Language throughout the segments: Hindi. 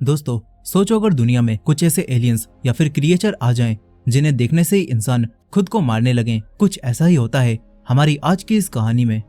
दोस्तों, सोचो अगर दुनिया में कुछ ऐसे एलियंस या फिर क्रिएचर आ जाएं जिन्हें देखने से ही इंसान खुद को मारने लगे। कुछ ऐसा ही होता है हमारी आज की इस कहानी में।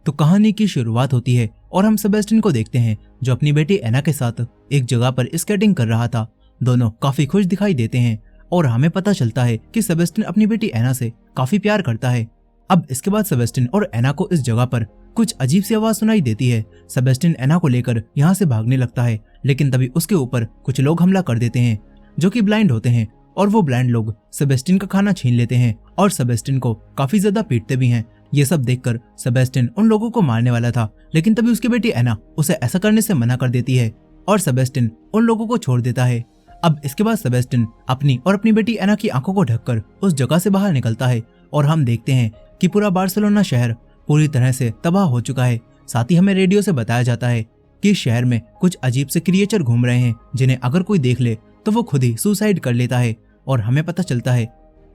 तो कहानी की शुरुआत होती है और हम सेबेस्टियन को देखते हैं जो अपनी बेटी एना के साथ एक जगह पर स्केटिंग कर रहा था। दोनों काफी खुश दिखाई देते हैं और हमें पता चलता है कि सेबेस्टियन अपनी बेटी एना से काफी प्यार करता है। अब इसके बाद सेबेस्टियन और एना को इस जगह पर कुछ अजीब सी आवाज सुनाई देती है। सेबेस्टियन एना को लेकर यहाँ से भागने लगता है, लेकिन तभी उसके ऊपर कुछ लोग हमला कर देते हैं जो कि ब्लाइंड होते हैं और वो ब्लाइंड लोग सेबेस्टियन का खाना छीन लेते हैं और सेबेस्टियन को काफी ज्यादा पीटते भी हैं। ये सब देखकर सेबेस्टियन उन लोगों को मारने वाला था, लेकिन तभी उसकी बेटी एना उसे ऐसा करने से मना कर देती है और सेबेस्टियन उन लोगों को छोड़ देता है। अब इसके बाद सेबेस्टियन अपनी और अपनी बेटी एना की आंखों को ढककर उस जगह से बाहर निकलता है और हम देखते हैं कि पूरा बार्सिलोना शहर पूरी तरह से तबाह हो चुका है। साथ ही हमें रेडियो से बताया जाता है कि इस शहर में कुछ अजीब से क्रिएचर घूम रहे हैं जिन्हें अगर कोई देख ले तो वो खुद ही सुसाइड कर लेता है। और हमें पता चलता है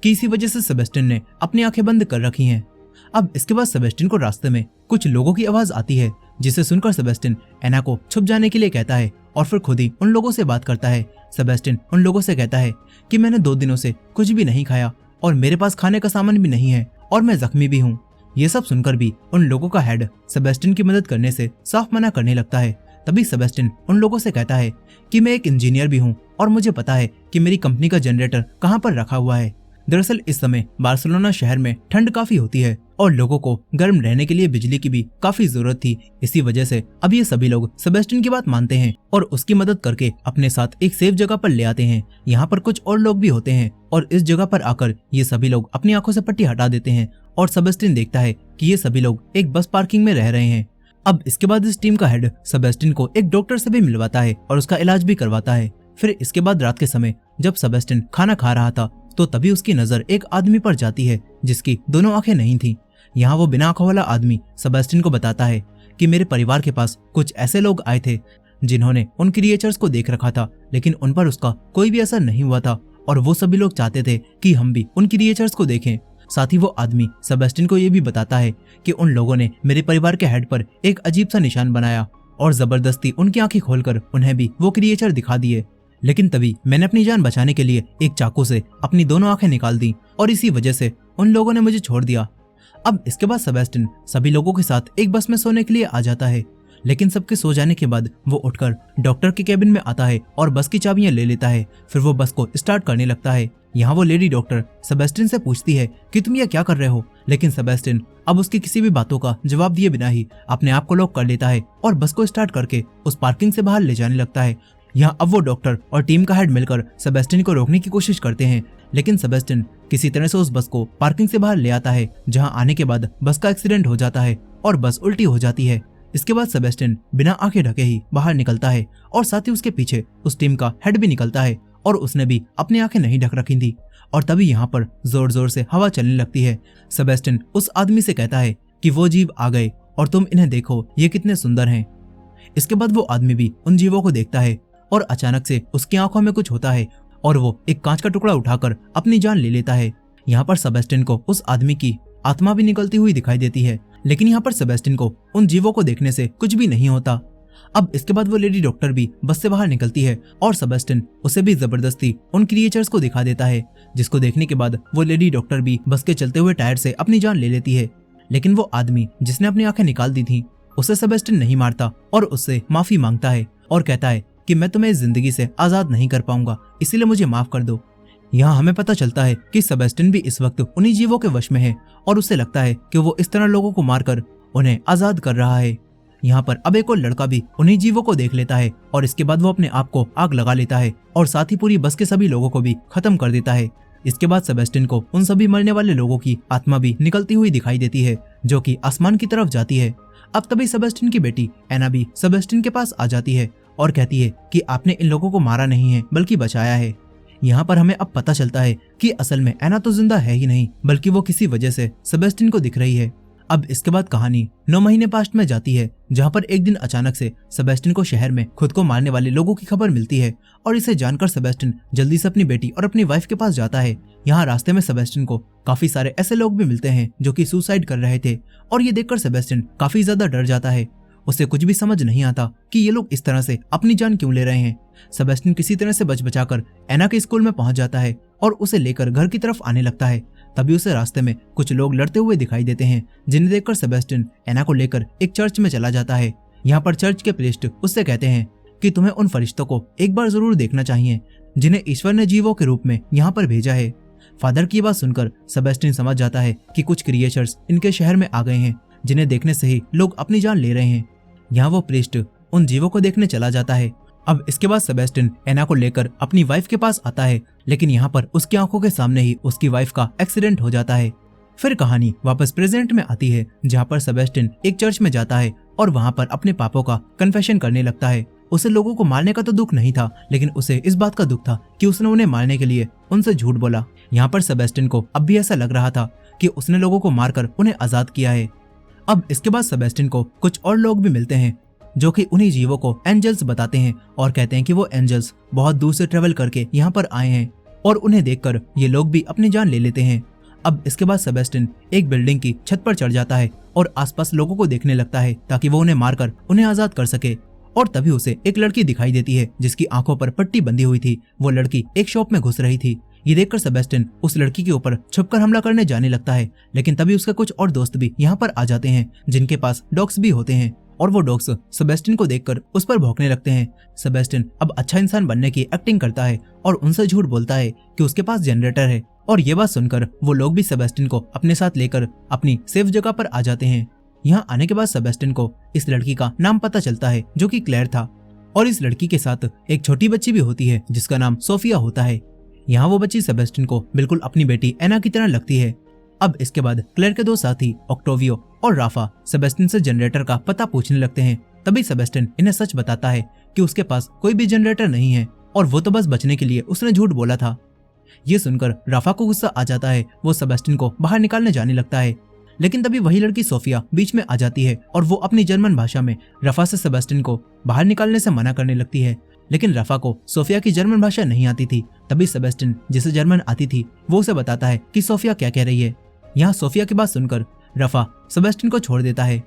कि इसी वजह से सेबेस्टियन ने अपनी आंखें बंद कर रखी हैं। अब इसके बाद सेबेस्टियन को रास्ते में कुछ लोगों की आवाज आती है, जिसे सुनकर सेबेस्टियन एना को छुप जाने के लिए कहता है और फिर खुद ही उन लोगों से बात करता है। सेबेस्टियन उन लोगों से कहता है कि मैंने 2 दिनों से कुछ भी नहीं खाया और मेरे पास खाने का सामान भी नहीं है और मैं जख्मी भी हूँ। ये सब सुनकर भी उन लोगों का हेड सेबेस्टियन की मदद करने से साफ मना करने लगता है। तभी सेबेस्टियन उन लोगों से कहता है कि मैं एक इंजीनियर भी हूँ और मुझे पता है कि मेरी कंपनी का जनरेटर कहाँ पर रखा हुआ है। दरअसल इस समय बार्सिलोना शहर में ठंड काफी होती है और लोगों को गर्म रहने के लिए बिजली की भी काफी जरूरत थी। इसी वजह से अब ये सभी लोग सेबेस्टियन की बात मानते हैं और उसकी मदद करके अपने साथ एक सेफ जगह पर ले आते हैं। यहाँ पर कुछ और लोग भी होते हैं और इस जगह पर आकर ये सभी लोग अपनी आंखों से पट्टी हटा देते हैं और सेबेस्टियन देखता है कि ये सभी लोग एक बस पार्किंग में रह रहे हैं। अब इसके बाद इस टीम का हेड सेबेस्टियन को एक डॉक्टर से भी मिलवाता है और उसका इलाज भी करवाता है। फिर इसके बाद रात के समय जब सेबेस्टियन खाना खा रहा था तो तभी उसकी नजर एक आदमी पर जाती है जिसकी दोनों आंखें नहीं थी। यहाँ वो बिना आंखों वाला आदमी सेबेस्टियन को बताता है कि मेरे परिवार के पास कुछ ऐसे लोग आए थे जिन्होंने उन क्रिएचर्स को देख रखा था, लेकिन उन पर उसका कोई भी असर नहीं हुआ था और वो सभी लोग चाहते थे कि हम भी उन क्रिएचर्स को देखें। साथ ही वो आदमी सेबेस्टियन को ये भी बताता है कि उन लोगों ने मेरे परिवार के हेड पर एक अजीब सा निशान बनाया और जबरदस्ती उनकी आंखें खोलकर उन्हें भी वो क्रिएचर दिखा दिए। लेकिन तभी मैंने अपनी जान बचाने के लिए एक चाकू से अपनी दोनों आंखें निकाल दी और इसी वजह से उन लोगों ने मुझे छोड़ दिया। अब इसके बाद सेबेस्टियन सभी लोगों के साथ एक बस में सोने के लिए आ जाता है, लेकिन सबके सो जाने के बाद वो उठकर डॉक्टर के केबिन में आता है और बस की चाबियां ले लेता है। फिर वो बस को स्टार्ट करने लगता है। यहाँ वो लेडी डॉक्टर सेबेस्टियन से पूछती है कि तुम ये क्या कर रहे हो, लेकिन सेबेस्टियन अब उसकी किसी भी बातों का जवाब दिए बिना ही अपने आप को लॉक कर लेता है और बस को स्टार्ट करके उस पार्किंग से बाहर ले जाने लगता है। यहाँ अब वो डॉक्टर और टीम का हेड मिलकर सेबेस्टियन को रोकने की कोशिश करते हैं, लेकिन सेबेस्टियन किसी तरह से उस बस को पार्किंग से बाहर ले आता है, जहाँ आने के बाद बस का एक्सीडेंट हो जाता है और बस उल्टी हो जाती है। इसके बाद सेबेस्टियन बिना आंखें ढके ही बाहर निकलता है और साथ ही उसके पीछे उस टीम का हेड भी निकलता है और उसने भी अपनी आंखें नहीं ढक रखी थी। और तभी यहाँ पर जोर जोर से हवा चलने लगती है। सेबेस्टियन उस आदमी से कहता है कि वो जीव आ गए और तुम इन्हें देखो, ये कितने सुंदर हैं। इसके बाद वो आदमी भी उन जीवों को देखता है और अचानक से उसकी आंखों में कुछ होता है और वो एक कांच का टुकड़ा उठाकर अपनी जान ले लेता है। यहाँ पर सेबेस्टियन को उस आदमी की आत्मा भी निकलती हुई दिखाई देती है, लेकिन यहाँ पर सेबेस्टियन को उन जीवों को देखने से कुछ भी नहीं होता। अब इसके बाद वो लेडी डॉक्टर भी बस से बाहर निकलती है और सेबेस्टियन उसे भी जबरदस्ती उन क्रिएचर्स को दिखा देता है, जिसको देखने के बाद वो लेडी डॉक्टर भी बस के चलते हुए टायर से अपनी जान ले लेती है। लेकिन वो आदमी जिसने अपनी आंखें निकाल दी थी उसे सेबेस्टियन नहीं मारता और उससे माफी मांगता है और कहता है कि मैं तुम्हें इस जिंदगी से आजाद नहीं कर पाऊंगा, इसीलिए मुझे माफ कर दो। यहाँ हमें पता चलता है कि सेबेस्टियन भी इस वक्त उन्हीं जीवों के वश में है और उसे लगता है कि वो इस तरह लोगों को मारकर उन्हें आजाद कर रहा है। यहाँ पर अब एक और लड़का भी उन्हीं जीवों को देख लेता है और इसके बाद वो अपने आप को आग लगा लेता है और साथ ही पूरी बस के सभी लोगों को भी खत्म कर देता है। इसके बाद सेबेस्टियन को उन सभी मरने वाले लोगों की आत्मा भी निकलती हुई दिखाई देती है, जो कि आसमान की तरफ जाती है। अब तभी सेबेस्टियन की बेटी एना भी सेबेस्टियन के पास आ जाती है और कहती है कि आपने इन लोगों को मारा नहीं है बल्कि बचाया है। यहाँ पर हमें अब पता चलता है कि असल में एना तो जिंदा है ही नहीं, बल्कि वो किसी वजह से सेबेस्टियन को दिख रही है। अब इसके बाद कहानी 9 महीने पास्ट में जाती है, जहाँ पर एक दिन अचानक से सेबेस्टियन को शहर में खुद को मारने वाले लोगों की खबर मिलती है और इसे जानकर सेबेस्टियन जल्दी से अपनी बेटी और अपनी वाइफ के पास जाता है। यहाँ रास्ते में सेबेस्टियन को काफी सारे ऐसे लोग भी मिलते हैं जो कि सुसाइड कर रहे थे और ये देखकर सेबेस्टियन काफी ज्यादा डर जाता है उसे कुछ भी समझ नहीं आता कि ये लोग इस तरह से अपनी जान क्यों ले रहे हैं। सेबेस्टियन किसी तरह से बच बचाकर एना के स्कूल में पहुंच जाता है और उसे लेकर घर की तरफ आने लगता है। तभी उसे रास्ते में कुछ लोग लड़ते हुए दिखाई देते हैं, जिन्हें देखकर सेबेस्टियन एना को लेकर एक चर्च में चला जाता है। यहाँ पर चर्च के प्रीस्ट उससे कहते हैं कि तुम्हें उन फरिश्तों को एक बार जरूर देखना चाहिए जिन्हें ईश्वर ने जीवों के रूप में यहाँ पर भेजा है। फादर की बात सुनकर सेबेस्टियन समझ जाता है कि कुछ क्रिएचर्स इनके शहर में आ गए हैं, जिन्हें देखने से ही लोग अपनी जान ले रहे हैं। यहाँ वो प्रीस्ट उन जीवों को देखने चला जाता है। अब इसके बाद सेबेस्टियन एना को लेकर अपनी वाइफ के पास आता है, लेकिन यहाँ पर उसकी आंखों के सामने ही उसकी वाइफ का एक्सीडेंट हो जाता है। फिर कहानी वापस प्रेजेंट में आती है, जहाँ पर सेबेस्टियन एक चर्च में जाता है और वहाँ पर अपने पापों का कन्फेशन करने लगता है। उसे लोगों को मारने का तो दुख नहीं था, लेकिन उसे इस बात का दुख था कि उसने उन्हें मारने के लिए उनसे झूठ बोला। यहाँ पर सेबेस्टियन को अब भी ऐसा लग रहा था कि उसने लोगों को मारकर उन्हें आजाद किया है। अब इसके बाद सेबेस्टियन को कुछ और लोग भी मिलते हैं जो कि उन्हीं जीवों को एंजल्स बताते हैं और कहते हैं कि वो एंजल्स बहुत दूर से ट्रेवल करके यहाँ पर आए हैं और उन्हें देखकर ये लोग भी अपनी जान ले लेते हैं। अब इसके बाद सेबेस्टियन एक बिल्डिंग की छत पर चढ़ जाता है और आसपास लोगों को देखने लगता है ताकि वो उन्हें मारकर उन्हें आजाद कर सके। और तभी उसे एक लड़की दिखाई देती है जिसकी आंखों पर पट्टी बंधी हुई थी। वो लड़की एक शॉप में घुस रही थी। ये देखकर सेबेस्टियन उस लड़की के ऊपर छुपकर हमला करने जाने लगता है, लेकिन तभी उसके कुछ और दोस्त भी यहाँ पर आ जाते हैं जिनके पास डॉग्स भी होते हैं और वो डॉग्स सेबेस्टियन को देखकर उस पर भौंकने लगते हैं। सेबेस्टियन अब अच्छा इंसान बनने की एक्टिंग करता है और उनसे झूठ बोलता है कि उसके पास जनरेटर है, और ये बात सुनकर वो लोग भी सेबेस्टियन को अपने साथ लेकर अपनी सेफ जगह पर आ जाते हैं। यहाँ आने के बाद सेबेस्टियन को इस लड़की का नाम पता चलता है जो कि क्लेयर था, और इस लड़की के साथ एक छोटी बच्ची भी होती है जिसका नाम सोफिया होता है। यहाँ वो बच्ची सेबेस्टियन को बिल्कुल अपनी बेटी एना की तरह लगती है। अब इसके बाद क्लेयर के दो साथी ऑक्टोवियो और राफा सेबेस्टियन से जनरेटर का पता पूछने लगते हैं। तभी सेबेस्टियन इन्हें सच बताता है कि उसके पास कोई भी जनरेटर नहीं है और वो तो बस बचने के लिए उसने झूठ बोला था। ये सुनकर राफा को गुस्सा आ जाता है। वो सेबेस्टियन को बाहर निकालने जाने लगता है, लेकिन तभी वही लड़की सोफिया बीच में आ जाती है और वो अपनी जर्मन भाषा में राफा से सेबेस्टियन को बाहर निकालने से मना करने लगती है। लेकिन राफा को सोफिया की जर्मन भाषा नहीं आती थी। तभी सेबेस्टियन जिसे जर्मन आती थी वो उसे बताता है कि सोफिया क्या कह रही है। यहाँ सोफिया की बात सुनकर राफा सेबेस्टियन को छोड़ देता है।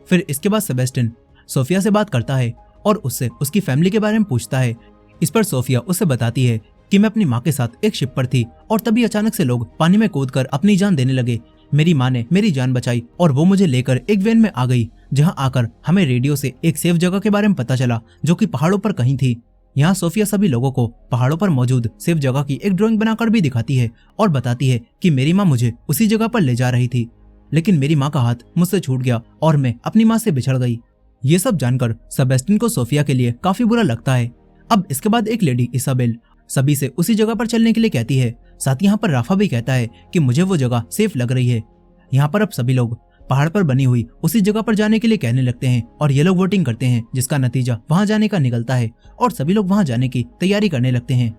फिर इसके बाद सेबेस्टियन सोफिया से बात करता है और उससे उसकी फैमिली के बारे में पूछता है। इस पर सोफिया उसे बताती है कि मैं अपनी माँ के साथ एक शिप पर थी और तभी अचानक से लोग पानी में कूदकर अपनी जान देने लगे। मेरी माँ ने मेरी जान बचाई और वो मुझे लेकर एक वैन में आ गई, जहाँ आकर हमें रेडियो से एक सेफ जगह के बारे में पता चला जो कि पहाड़ों पर कहीं थी। यहाँ सोफिया सभी लोगों को पहाड़ों पर मौजूद सेफ जगह की एक ड्राइंग बनाकर भी दिखाती है और बताती है कि मेरी माँ मुझे उसी जगह पर ले जा रही थी, लेकिन मेरी माँ का हाथ मुझसे छूट गया और मैं अपनी माँ से बिछड़ गई। ये सब जानकर सेबेस्टियन को सोफिया के लिए काफी बुरा लगता है। अब इसके बाद एक लेडी इसाबेल सभी से उसी जगह पर चलने के लिए कहती है। साथ यहाँ पर राफा भी कहता है कि मुझे वो जगह सेफ लग रही है। यहाँ पर अब सभी लोग पहाड़ पर बनी हुई उसी जगह पर जाने के लिए कहने लगते हैं और ये लोग वोटिंग करते हैं, जिसका नतीजा वहां जाने का निकलता है और सभी लोग वहां जाने की तैयारी करने लगते हैं।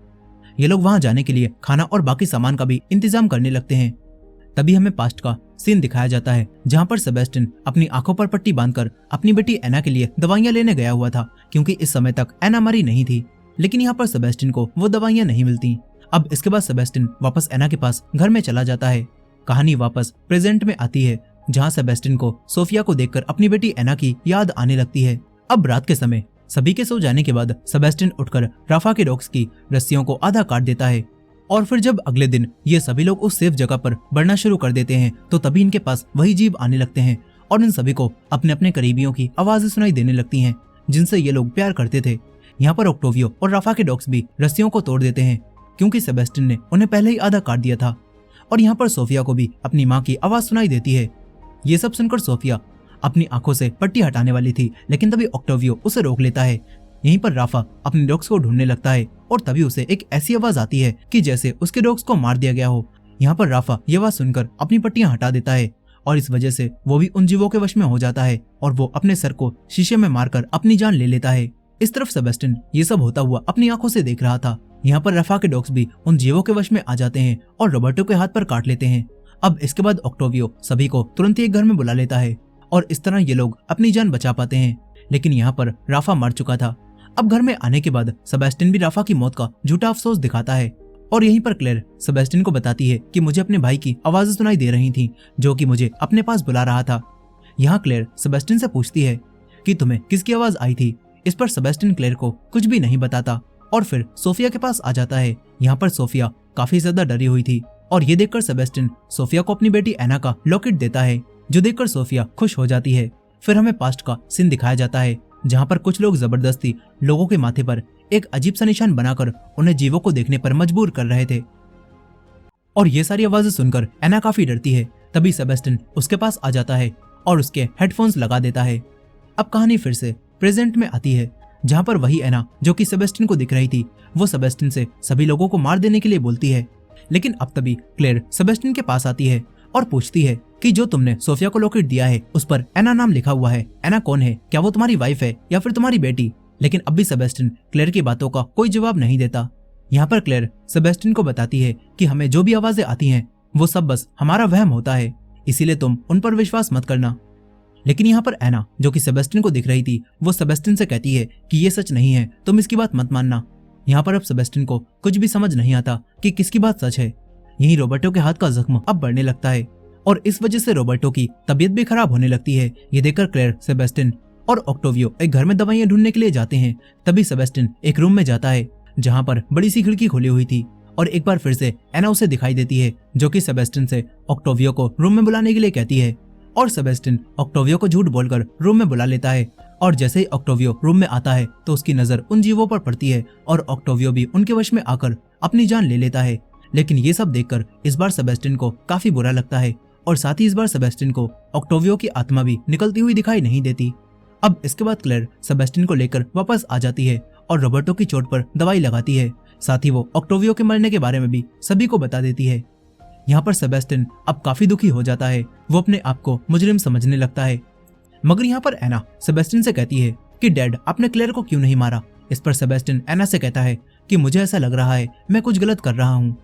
ये लोग वहां जाने के लिए खाना और बाकी सामान का भी इंतजाम करने लगते हैं। तभी हमें पास्ट का सीन दिखाया जाता है, जहाँ पर सेबेस्टियन अपनी आंखों पर पट्टी बांधकर अपनी बेटी एना के लिए दवाइयां लेने गया हुआ था, क्योंकि इस समय तक एना मरी नहीं थी। लेकिन यहाँ पर सेबेस्टियन को वो दवाइयां नहीं मिलती। अब इसके बाद सेबेस्टियन वापस एना के पास घर में चला जाता है। कहानी वापस प्रेजेंट में आती है, जहाँ सेबेस्टियन को सोफिया को देखकर अपनी बेटी एना की याद आने लगती है। अब रात के समय सभी के सो जाने के बाद सेबेस्टियन उठकर राफा के डॉग्स की रस्सियों को आधा काट देता है, और फिर जब अगले दिन ये सभी लोग उस सेफ जगह पर बढ़ना शुरू कर देते हैं तो तभी इनके पास वही जीव आने लगते हैं और इन सभी को अपने अपने करीबियों की आवाजें सुनाई देने लगती हैं जिनसे ये लोग प्यार करते थे। यहाँ पर ऑक्टोवियो और राफा के डॉग्स भी रस्सियों को तोड़ देते हैं, क्योंकि सेबेस्टियन ने उन्हें पहले ही आधा काट दिया था। और यहाँ पर सोफिया को भी अपनी माँ की आवाज सुनाई देती है। ये सब सुनकर सोफिया अपनी आंखों से पट्टी हटाने वाली थी, लेकिन तभी ऑक्टोवियो उसे रोक लेता है। यहीं पर राफा अपने डॉग्स को ढूंढने लगता है और तभी उसे एक ऐसी आवाज आती है कि जैसे उसके डॉग्स को मार दिया गया हो। यहाँ पर राफा ये आवाज सुनकर अपनी पट्टियां हटा देता है और इस वजह से वो भी उन जीवों के वश में हो जाता है और वो अपने सर को शीशे में मारकर अपनी जान ले लेता है। इस तरफ सेबेस्टियन ये सब होता हुआ अपनी आंखों से देख रहा था। यहाँ पर राफा के डॉग्स भी उन जीवों के वश में आ जाते हैं और रॉबर्टो के हाथ पर काट लेते हैं। अब इसके बाद ऑक्टोवियो सभी को तुरंत ही एक घर में बुला लेता है और इस तरह ये लोग अपनी जान बचा पाते हैं। लेकिन यहाँ पर राफा मर चुका था। अब घर में आने के बाद सेबेस्टियन भी राफा की मौत का झूठा अफसोस दिखाता है और यहीं पर क्लेयर सेबेस्टियन को बताती है कि मुझे अपने भाई की आवाजें सुनाई दे रही थी जो कि मुझे अपने पास बुला रहा था। यहाँ क्लेयर सेबेस्टियन से पूछती है कि तुम्हें किसकी आवाज आई थी। इस पर सेबेस्टियन क्लेयर को कुछ भी नहीं बताता और फिर सोफिया के पास आ जाता है। यहाँ पर सोफिया काफी ज्यादा डरी हुई थी और ये देखकर सेबेस्टियन सोफिया को अपनी बेटी एना का लॉकेट देता है, जो देखकर सोफिया खुश हो जाती है। फिर हमें पास्ट का सीन दिखाया जाता है, जहाँ पर कुछ लोग जबरदस्ती लोगों के माथे पर एक अजीब सा निशान बनाकर उन्हें जीवों को देखने पर मजबूर कर रहे थे। और ये सारी आवाजें सुनकर एना काफी डरती है। तभी सेबेस्टियन उसके पास आ जाता है और उसके हेडफोन्स लगा देता है। अब कहानी फिर से प्रेजेंट में आती है, जहाँ पर वही एना जो कि सेबेस्टियन को दिख रही थी, वो सेबेस्टियन से सभी लोगों को मार देने के लिए बोलती है। लेकिन अब तभी क्लेयर सेबेस्टियन के पास आती है और पूछती है कि जो तुमने सोफिया को लॉकेट दिया है उस पर एना नाम लिखा हुआ है, एना कौन है? क्या वो तुम्हारी वाइफ है या फिर तुम्हारी बेटी? लेकिन अब भी सेबेस्टियन क्लेयर की बातों का कोई जवाब नहीं देता। यहाँ पर क्लेयर सेबेस्टियन को बताती है कि हमें जो भी आवाजें आती हैं वो सब बस हमारा वहम होता है, इसीलिए तुम उन पर विश्वास मत करना। लेकिन यहाँ पर एना जो कि सेबेस्टियन को दिख रही थी, वो सेबेस्टियन से कहती है कि ये सच नहीं है, तुम इसकी बात मत मानना। यहाँ पर अब सेबेस्टियन को कुछ भी समझ नहीं आता कि किसकी बात सच है। यही रॉबर्टो के हाथ का जख्म अब बढ़ने लगता है और इस वजह से रॉबर्टो की तबीयत भी खराब होने लगती है। ये देखकर क्लेयर, सेबेस्टियन और ऑक्टोवियो एक घर में दवाइयां ढूंढने के लिए जाते हैं। तभी सेबेस्टियन एक रूम में जाता है जहाँ पर बड़ी सी खिड़की खुली हुई थी और एक बार फिर से एना उसे दिखाई देती है, जो कि सेबेस्टियन से ऑक्टोवियो को रूम में बुलाने के लिए कहती है। और सेबेस्टियन ऑक्टोवियो को झूठ बोलकर रूम में बुला लेता है और जैसे ही ऑक्टोवियो रूम में आता है तो उसकी नजर उन जीवों पर पड़ती है और ऑक्टोवियो भी उनके वश में आकर अपनी जान ले लेता है। लेकिन ये सब देखकर इस बार सेबेस्टियन को काफी बुरा लगता है और साथ ही इस बार सेबेस्टियन को ऑक्टोवियो की आत्मा भी निकलती हुई दिखाई नहीं देती। अब इसके बाद क्लेयर सेबेस्टियन को लेकर वापस आ जाती है और रॉबर्टो की चोट पर दवाई लगाती है। साथ ही वो ऑक्टोवियो के मरने के बारे में भी सभी को बता देती है। यहाँ पर सेबेस्टियन अब काफी दुखी हो जाता है, वो अपने आप को मुजरिम समझने लगता है। मगर यहाँ पर एना सेबेस्टियन से कहती है कि डैड, आपने क्लेयर को क्यों नहीं मारा? इस पर सेबेस्टियन एना से कहता है कि मुझे ऐसा लग रहा है मैं कुछ गलत कर रहा हूँ।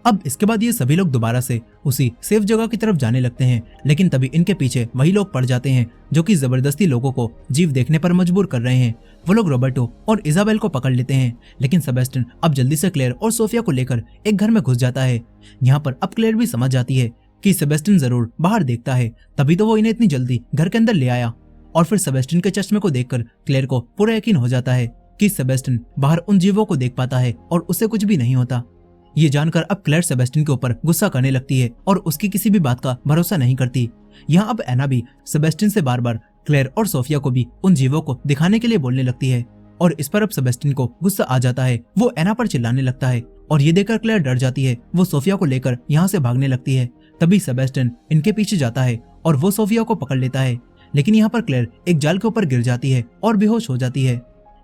अब इसके बाद ये सभी लोग दोबारा से उसी सेफ जगह की तरफ जाने लगते हैं, लेकिन तभी इनके पीछे वही लोग पड़ जाते हैं जो कि जबरदस्ती लोगों को जीव देखने पर मजबूर कर रहे हैं। वो लोग रॉबर्टो और इजाबेल को पकड़ लेते हैं, लेकिन सेबेस्टियन अब जल्दी से क्लेयर और सोफिया को लेकर एक घर में घुस जाता है। यहाँ पर अब क्लेयर भी समझ जाती है कि सेबेस्टियन जरूर बाहर देखता है, तभी तो वो इन्हें इतनी जल्दी घर के अंदर ले आया। और फिर सेबेस्टियन के चश्मे को देखकर क्लेयर को पूरा यकीन हो जाता है कि सेबेस्टियन बाहर उन जीवों को देख पाता है और उससे कुछ भी नहीं होता। ये जानकर अब क्लेयर सेबेस्टियन के ऊपर गुस्सा करने लगती है और उसकी किसी भी बात का भरोसा नहीं करती। यहाँ अब एना भी सेबेस्टियन से बार बार क्लेयर और सोफिया को भी उन जीवों को दिखाने के लिए बोलने लगती है और इस पर अब सेबेस्टियन को गुस्सा आ जाता है। वो एना पर चिल्लाने लगता है और ये देखकर क्लेयर डर जाती है। वो सोफिया को लेकर यहाँ से भागने लगती है। तभी सेबेस्टियन इनके पीछे जाता है और वो सोफिया को पकड़ लेता है, लेकिन यहाँ पर क्लेयर एक जाल के ऊपर गिर जाती है और बेहोश हो जाती है।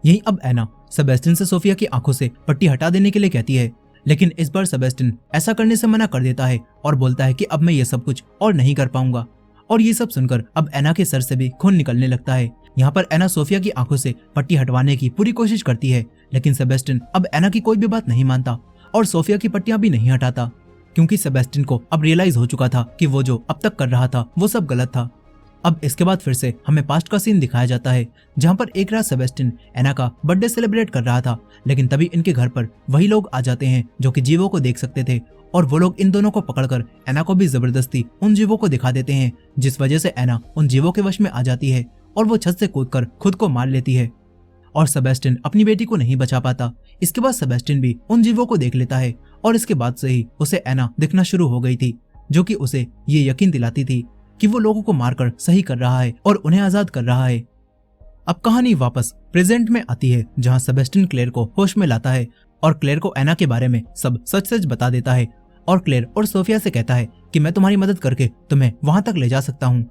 यही अब एना सेबेस्टियन से सोफिया की आंखों से पट्टी हटा देने के लिए कहती है, लेकिन इस बार सेबेस्टियन ऐसा करने से मना कर देता है और बोलता है कि अब मैं ये सब कुछ और नहीं कर पाऊंगा। और ये सब सुनकर अब एना के सर से भी खून निकलने लगता है। यहाँ पर एना सोफिया की आंखों से पट्टी हटवाने की पूरी कोशिश करती है, लेकिन सेबेस्टियन अब एना की कोई भी बात नहीं मानता और सोफिया की पट्टियां भी नहीं हटाता, क्योंकि सेबेस्टियन को अब रियलाइज हो चुका था कि वो जो अब तक कर रहा था वो सब गलत था। अब इसके बाद फिर से हमें पास्ट का सीन दिखाया जाता है, जहाँ पर एक रात सेबेस्टियन एना का बर्थडे सेलिब्रेट कर रहा था, लेकिन तभी इनके घर पर वही लोग आ जाते हैं जो कि जीवों को देख सकते थे और वो लोग इन दोनों को पकड़कर एना को भी जबरदस्ती उन जीवों को दिखा देते हैं, जिस वजह से एना उन जीवों के वश में आ जाती है और वो छत से कूदकर खुद को मार लेती है और सेबेस्टियन अपनी बेटी को नहीं बचा पाता। इसके बाद सेबेस्टियन भी उन जीवों को देख लेता है और इसके बाद से ही उसे एना दिखना शुरू हो गई थी, जो कि उसे ये यकीन दिलाती थी कि वो लोगों को मारकर सही कर रहा है और उन्हें आजाद कर रहा है। अब कहानी वापस प्रेजेंट में आती है, जहां सेबेस्टियन क्लेयर को होश में लाता है और क्लेयर को एना के बारे में सब सच सच बता देता है और क्लेयर और सोफिया से कहता है कि मैं तुम्हारी मदद करके तुम्हें वहां तक ले जा सकता हूँ।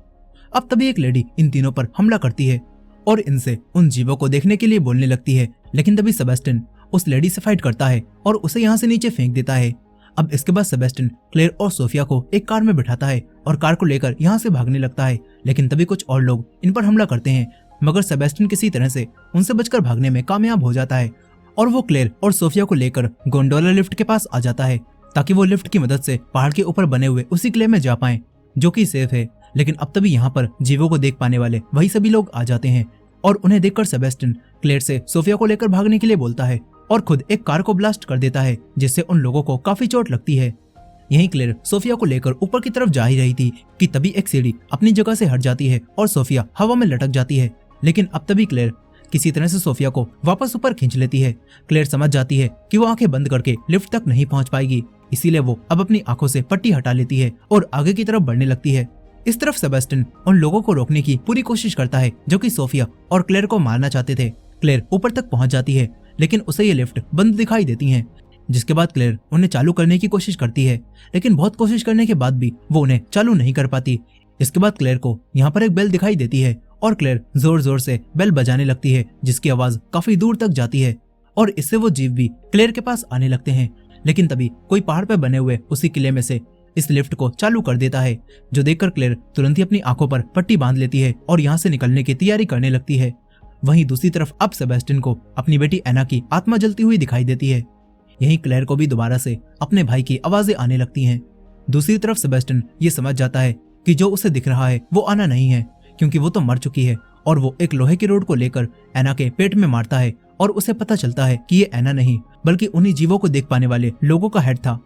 अब तभी एक लेडी इन तीनों पर हमला करती है और इनसे उन जीवों को देखने के लिए बोलने लगती है, लेकिन तभी सेबेस्टियन उस लेडी से फाइट करता है और उसे यहाँ से नीचे फेंक देता है। अब इसके बाद सेबेस्टियन क्लेयर और सोफिया को एक कार में बिठाता है और कार को लेकर यहाँ से भागने लगता है, लेकिन तभी कुछ और लोग इन पर हमला करते हैं, मगर सेबेस्टियन किसी तरह से उनसे बचकर भागने में कामयाब हो जाता है और वो क्लेयर और सोफिया को लेकर गोंडोला लिफ्ट के पास आ जाता है ताकि वो लिफ्ट की मदद से पहाड़ के ऊपर बने हुए उसी किले में जा पाए जो कि सेफ है। लेकिन अब तभी यहाँ पर जीवों को देख पाने वाले वही सभी लोग आ जाते हैं और उन्हें देखकर सेबेस्टियन क्लेयर से सोफिया को लेकर भागने के लिए बोलता है और खुद एक कार को ब्लास्ट कर देता है, जिससे उन लोगों को काफी चोट लगती है। यहीं क्लेयर सोफिया को लेकर ऊपर की तरफ जा ही रही थी कि तभी एक सीढ़ी अपनी जगह से हट जाती है और सोफिया हवा में लटक जाती है, लेकिन अब तभी क्लेयर किसी तरह से सोफिया को वापस ऊपर खींच लेती है। क्लेयर समझ जाती है कि वो आंखें बंद करके लिफ्ट तक नहीं पहुंच पाएगी, इसीलिए वो अब अपनी आंखों से पट्टी हटा लेती है और आगे की तरफ बढ़ने लगती है। इस तरफ सेबेस्टियन उन लोगों को रोकने की पूरी कोशिश करता है जो कि सोफिया और क्लेयर को मारना चाहते थे। क्लेयर ऊपर तक पहुंच जाती है, लेकिन उसे ये लिफ्ट बंद दिखाई देती है, जिसके बाद क्लेयर उन्हें चालू करने की कोशिश करती है, लेकिन बहुत कोशिश करने के बाद भी वो उन्हें चालू नहीं कर पाती। इसके बाद क्लेयर को यहाँ पर एक बेल दिखाई देती है और क्लेयर जोर जोर से बेल बजाने लगती है, जिसकी आवाज काफी दूर तक जाती है और इससे वो जीव भी क्लेयर के पास आने लगते हैं। लेकिन तभी कोई पहाड़ पर बने हुए उसी किले में से इस लिफ्ट को चालू कर देता है, जो देखकर क्लेयर तुरंत ही अपनी आंखों पर पट्टी बांध लेती है और यहाँ से निकलने की तैयारी करने लगती है। वहीं दूसरी तरफ अब सेबेस्टियन को अपनी बेटी एना की आत्मा जलती हुई दिखाई देती है। यहीं क्लेयर को भी दोबारा से अपने भाई की आवाजें आने लगती हैं। दूसरी तरफ सेबेस्टियन ये समझ जाता है कि जो उसे दिख रहा है वो एना नहीं है, क्योंकि वो तो मर चुकी है, और वो एक लोहे की रोड को लेकर एना के पेट में मारता है और उसे पता चलता है कि ये एना नहीं बल्कि उन्हीं जीवों को देख पाने वाले लोगों का हेड था।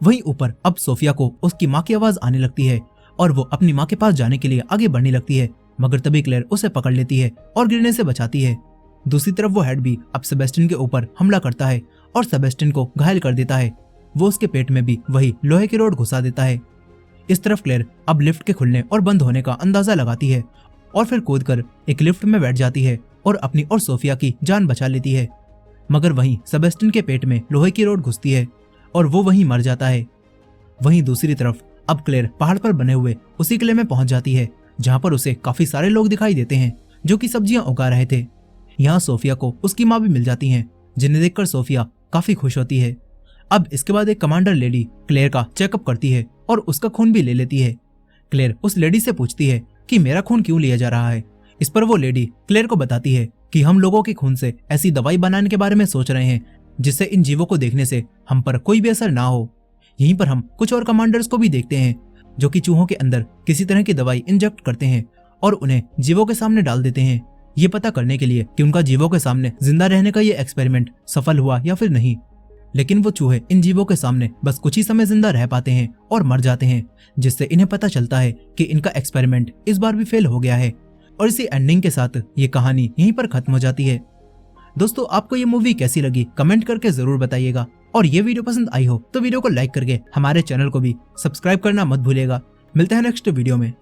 वहीं ऊपर अब सोफिया को उसकी माँ की आवाज आने लगती है और वो अपनी माँ के पास जाने के लिए आगे बढ़ने लगती है, मगर तभी क्लेयर उसे पकड़ लेती है और गिरने से बचाती है। दूसरी तरफ वो हेड भी अब सेबेस्टियन के ऊपर हमला करता है और सेबेस्टियन को घायल कर देता है। वो उसके पेट में भी वही लोहे की रोड घुसा देता है। इस तरफ क्लेयर अब लिफ्ट के खुलने और बंद होने का अंदाजा लगाती है और फिर कूदकर एक लिफ्ट में बैठ जाती है और अपनी और सोफिया की जान बचा लेती है। मगर वहीं सेबेस्टियन के पेट में लोहे की रोड घुसती है और वो वहीं मर जाता है। वहीं दूसरी तरफ अब क्लेयर पहाड़ पर बने हुए उसी किले में पहुंच जाती है, जहां पर उसे काफी सारे लोग दिखाई देते हैं जो कि सब्जियां उगा रहे थे। यहाँ सोफिया को उसकी माँ भी मिल जाती हैं, जिन्हें देखकर सोफिया काफी खुश होती है। अब इसके बाद एक कमांडर लेडी क्लेयर का चेकअप करती है और उसका खून भी ले लेती है। क्लेयर उस लेडी से पूछती है कि मेरा खून क्यों लिया जा रहा है। इस पर वो लेडी क्लेयर को बताती है कि हम लोगों के खून से ऐसी दवाई बनाने के बारे में सोच रहे हैं जिससे इन जीवों को देखने से हम पर कोई भी असर ना हो। यहीं पर हम कुछ और कमांडर्स को भी देखते हैं जो कि चूहों के अंदर किसी तरह की दवाई इंजेक्ट करते हैं और उन्हें जीवों के सामने डाल देते हैं, ये पता करने के लिए कि उनका जीवों के सामने जिंदा रहने का ये एक्सपेरिमेंट सफल हुआ या फिर नहीं। लेकिन वो चूहे इन जीवों के सामने बस कुछ ही समय जिंदा रह पाते हैं और मर जाते हैं, जिससे इन्हें पता चलता है कि इनका एक्सपेरिमेंट इस बार भी फेल हो गया है। और इसी एंडिंग के साथ ये कहानी यहीं पर खत्म हो जाती है। दोस्तों, आपको ये मूवी कैसी लगी कमेंट करके जरूर बताइएगा, और ये वीडियो पसंद आई हो तो वीडियो को लाइक करके हमारे चैनल को भी सब्सक्राइब करना मत भूलिएगा। मिलते हैं नेक्स्ट वीडियो में।